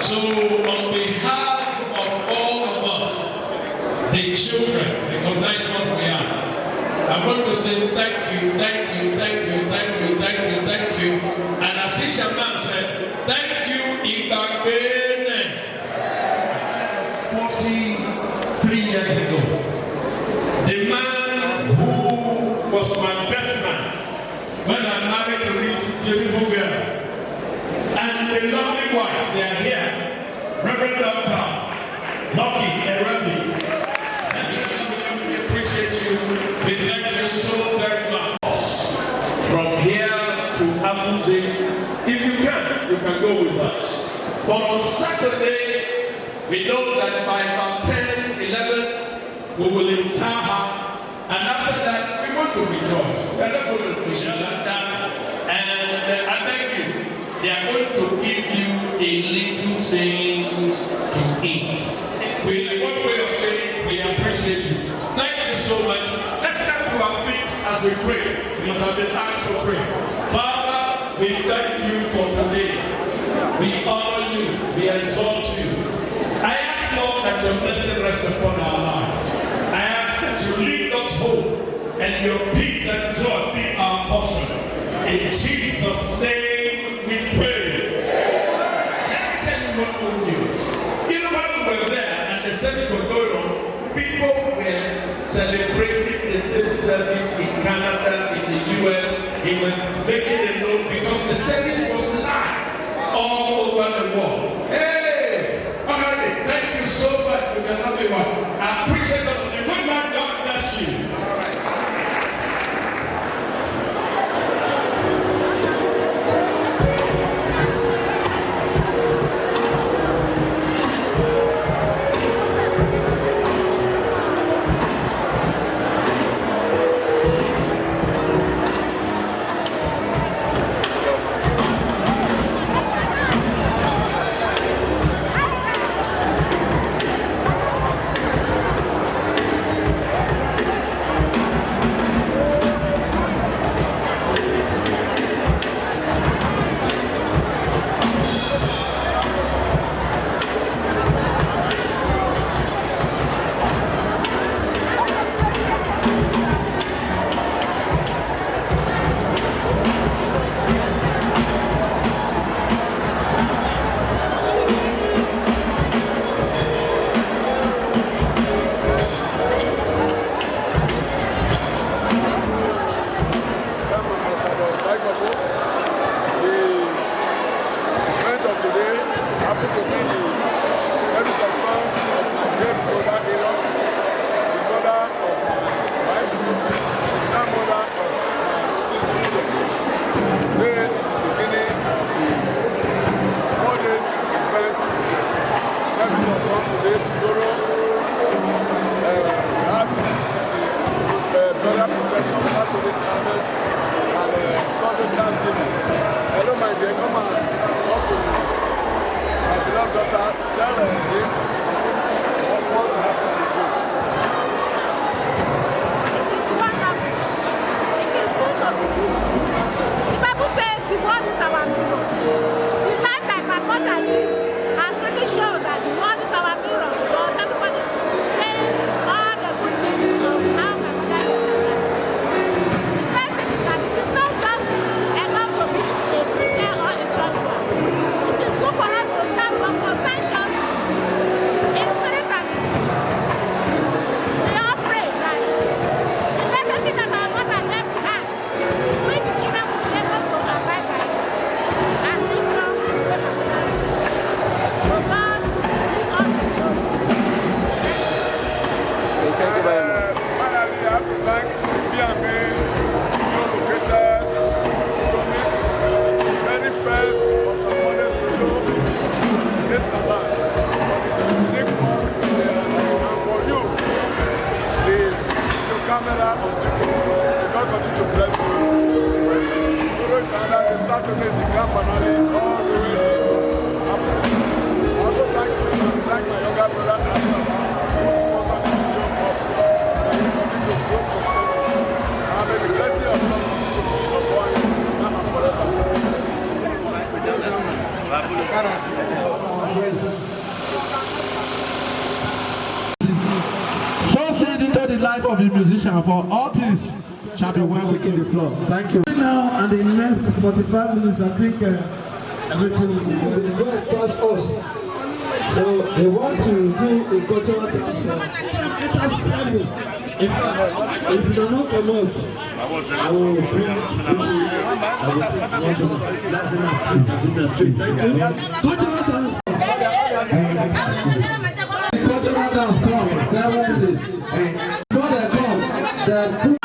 So on behalf of all of us, the children, because that's what we are, I want to say thank you, thank you, thank you, thank you, thank you, thank you. And as Ishan Man said, thank you, Iba Benin. 43 years ago, the man who was my best man when I married to this beautiful girl, and the lovely wife, they are here, Reverend Dr. Lucky Erabi. We appreciate you. We thank you so very much. From here to Abuja, if you can go with us. But on Saturday, we know that by about 10, 11, we will in Taha, and after that, we want to rejoice. We are not going to push like that. And I beg you, they are going to give you a little things to eat. One way of saying, we appreciate you. Thank you so much. Let's come to our feet as we pray, because I've been asked to pray. Father, we thank you for today. We honor you. We exalt you. I ask, Lord, that your blessing rest upon our lives. I ask that you lead us home, and your peace and joy be our portion. In Jesus' name we pray. Let me tell you one good news. You know, when we were there and the service was going on, people were celebrating the same service in Canada, in the US. They were making a note because the service was live all over the world. Hey! Okay, thank you so much with your lovely one. I appreciate all of you. Good man, God bless you. It is good for us to serve God conscientiously. life of the musician, for all things shall be well within the floor. Thank you. Now, and in the next 45 minutes, I think everything will be going to touch us. So they want to do a cultural thing. If you do not come out, I will bring cultural dance. Cultural dance come. Before they come,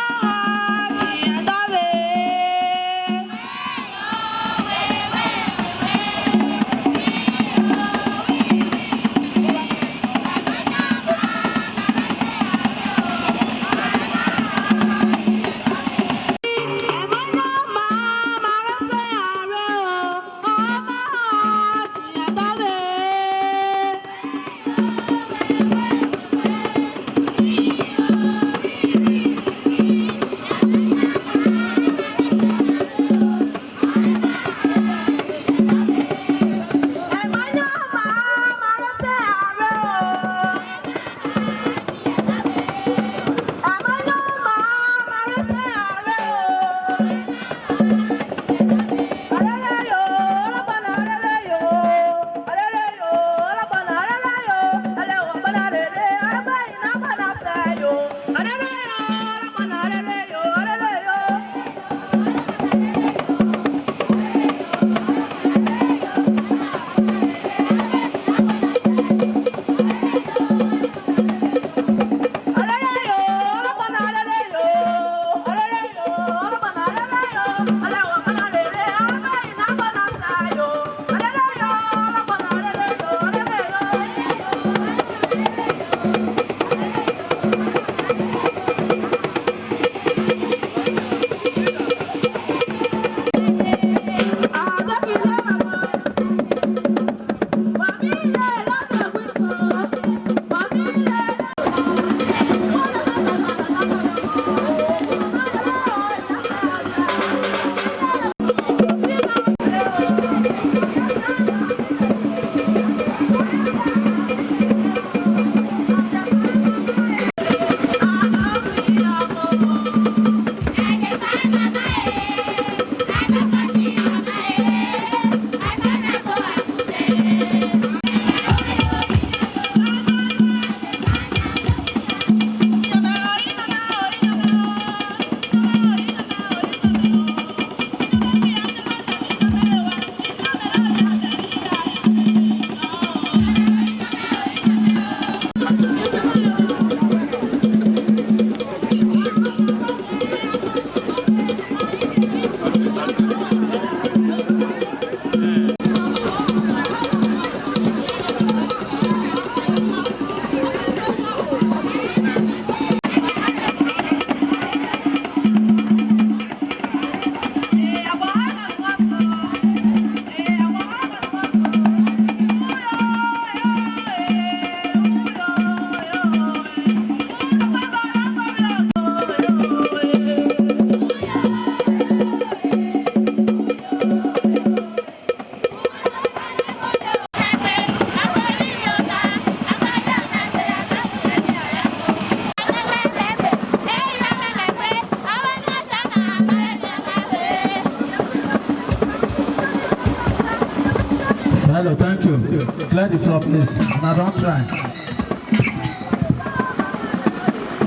Hello, thank you. Clear the floor, please. Now don't try.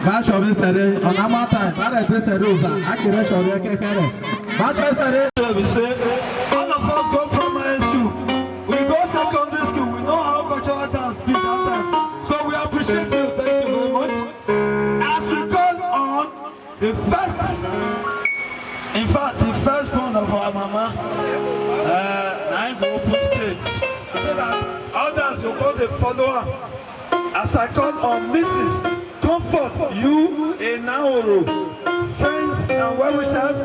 Bash of this area on our time. That is this area. I can rush over here. Bash of this area. We say, all of us go primary school. We go secondary school. We know how cultural dance be that time. So we appreciate you. Thank you very much. As we call on the first, in fact, the first born of our mama, I go put stage. So that others will call the follower. As I call on Mrs. Comfort, you, Enaoro, friends and well-wishers,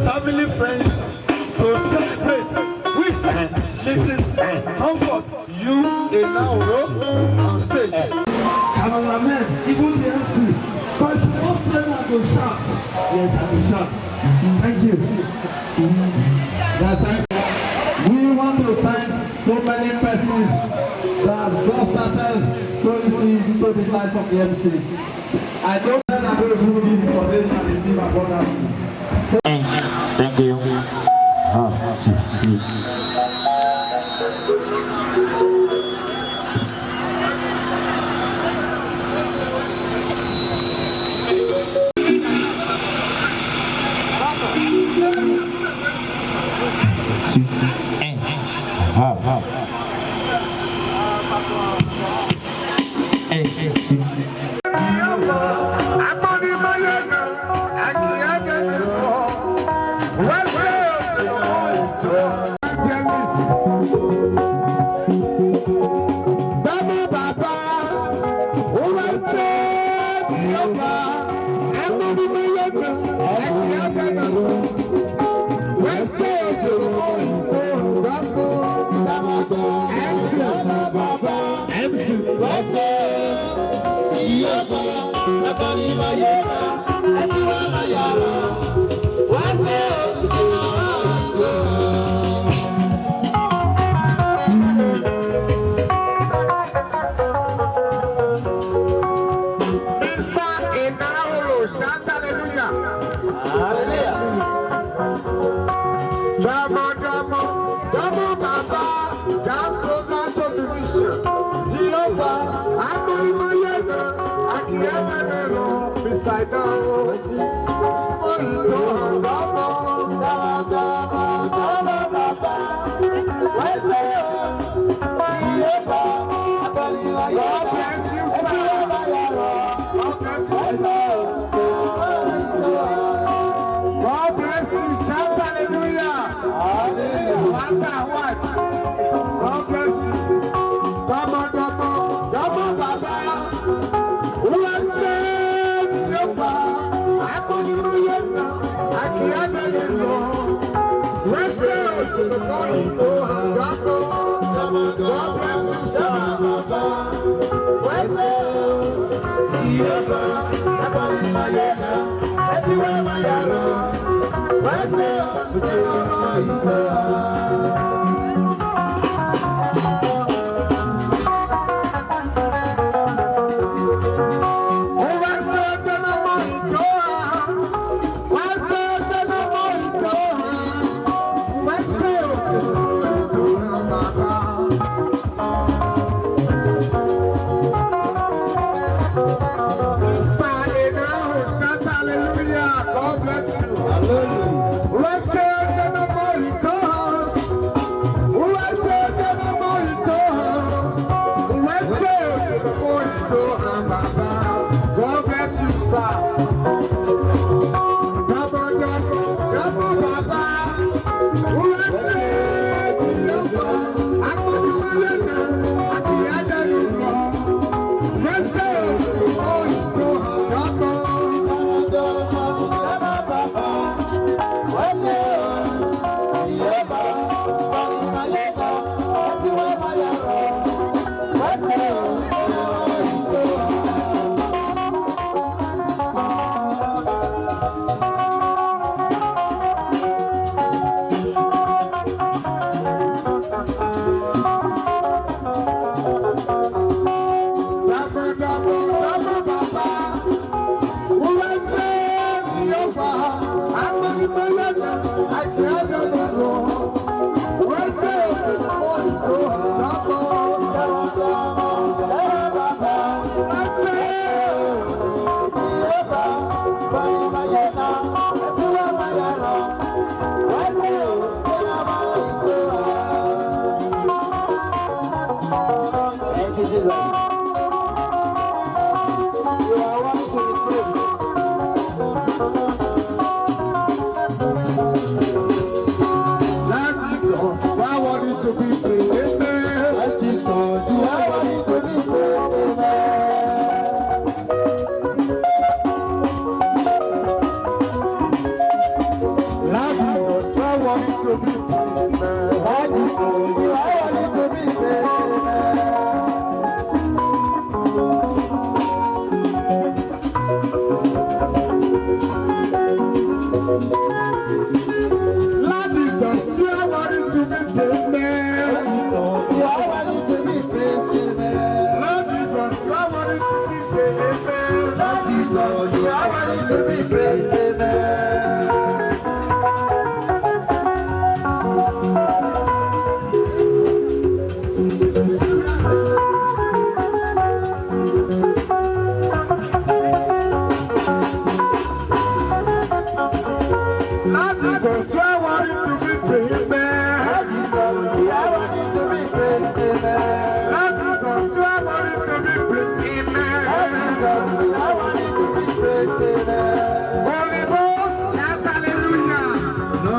family friends, to celebrate with Mrs. Comfort, you, Enaoro, on stage. Cameramen, even the MC, but most of them are going to shout. Yes, I will shout. Thank you. We want to thank so many persons that have just started so easy to the life of the MC. I don't know that we will be information receive about that. Thank you. you are worthy to be praised. Jesus, you are worthy to be praised. Jesus, you are worthy to be praised. Jesus, you are worthy to be praised. Jesus, you are worthy to be praised. Holy Ghost, shout hallelujah. No,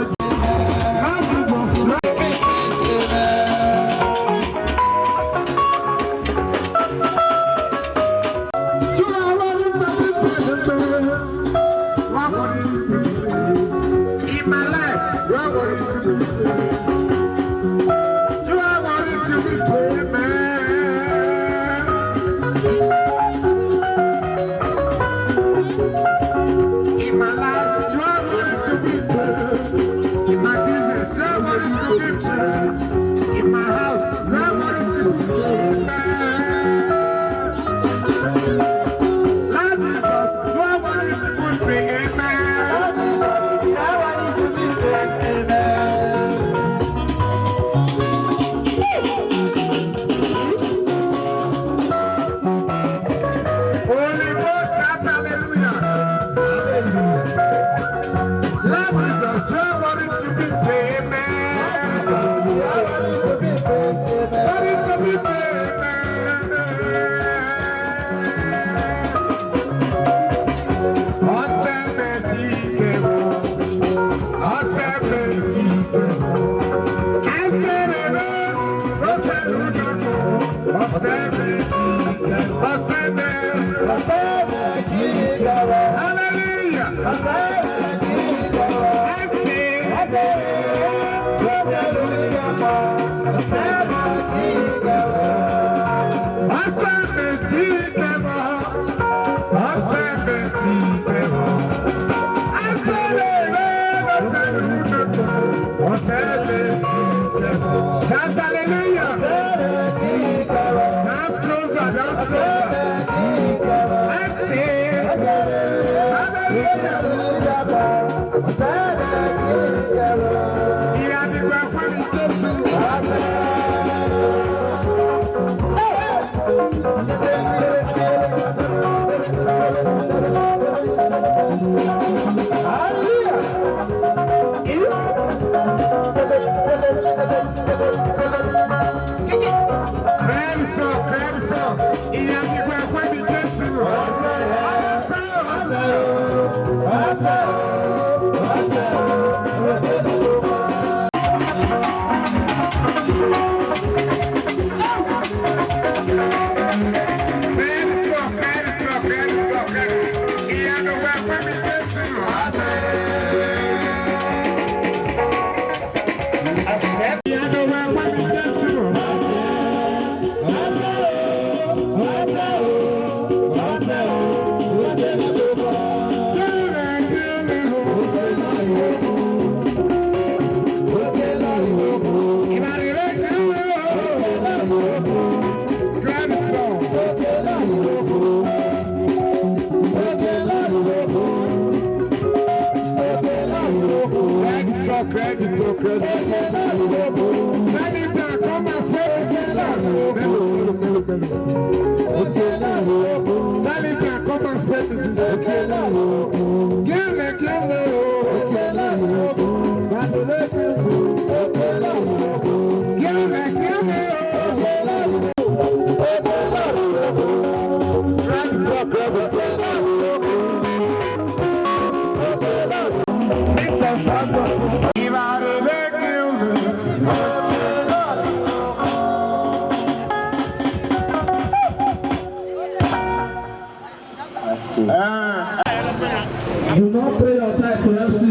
You don't pay your tithe to MC.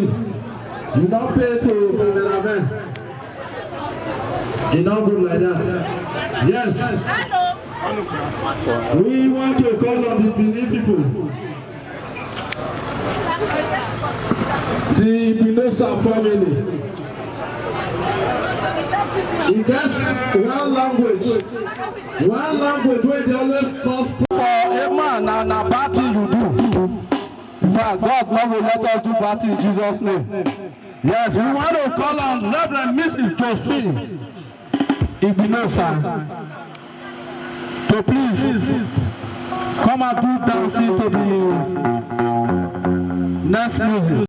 You don't pay to the event. You don't go like that. Yes. We want to call on the Benin people. The Binosa family. It gets one language where they always talk. For a man and a party you do. bad. God not will let us do party in Jesus' name. Yes, we want to call on Reverend Mrs. Josephine Ibinosa to please come and do dancing to the next music.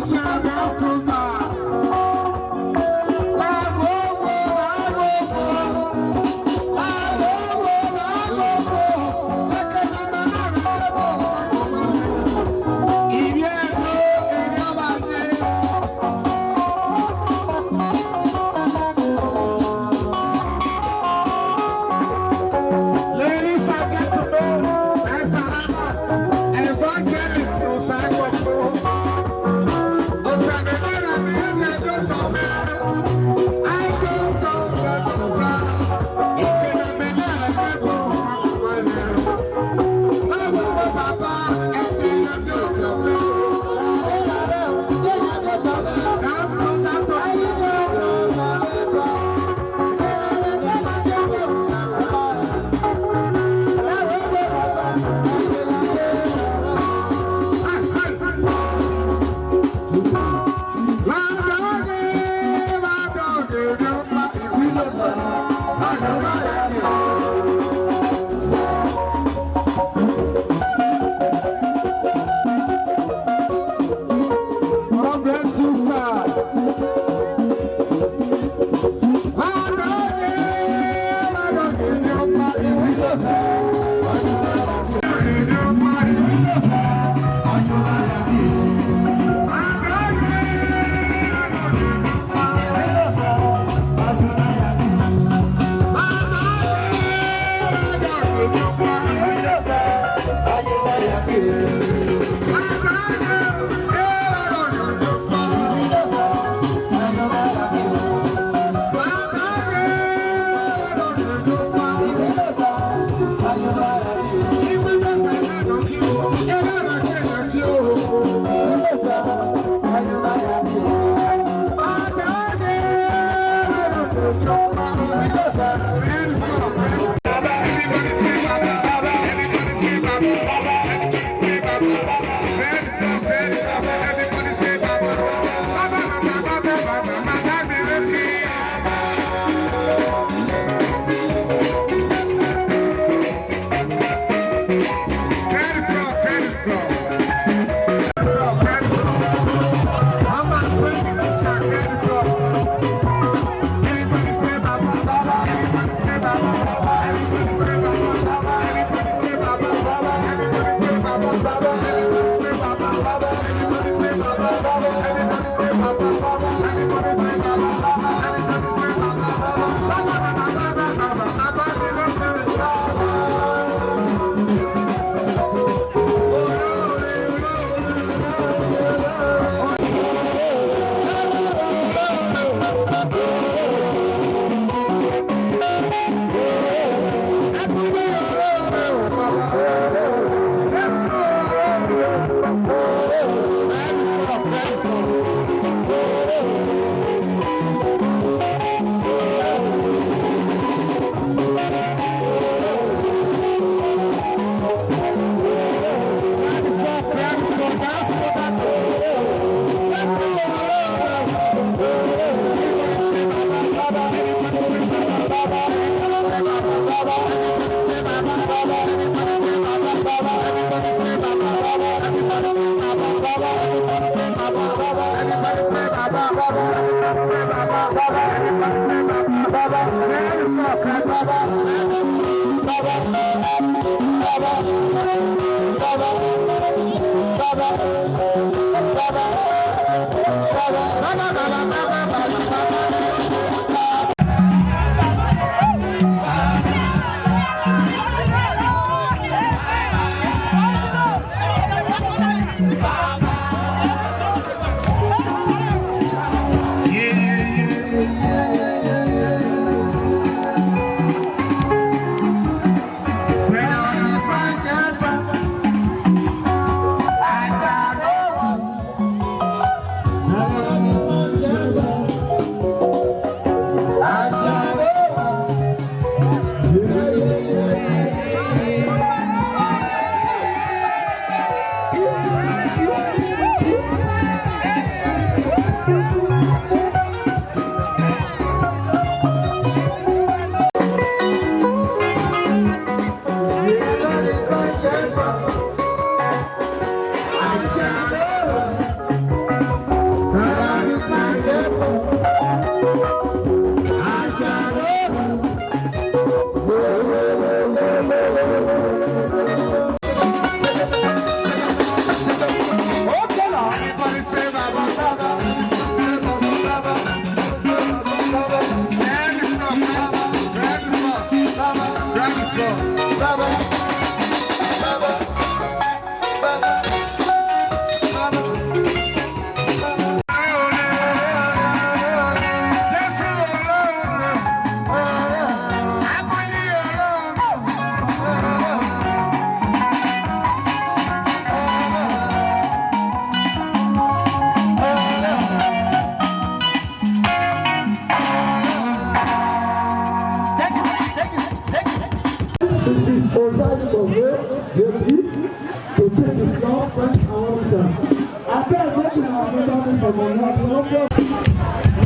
Shout out to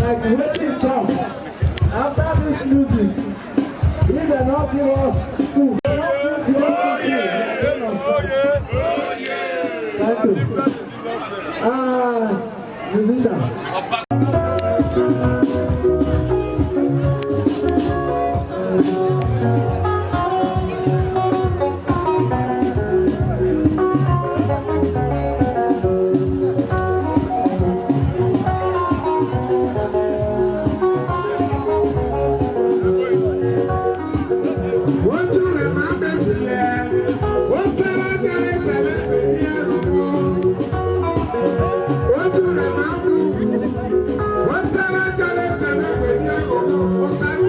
Like waiting come after this music, he will not give us food. Thank you. Musician.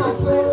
What's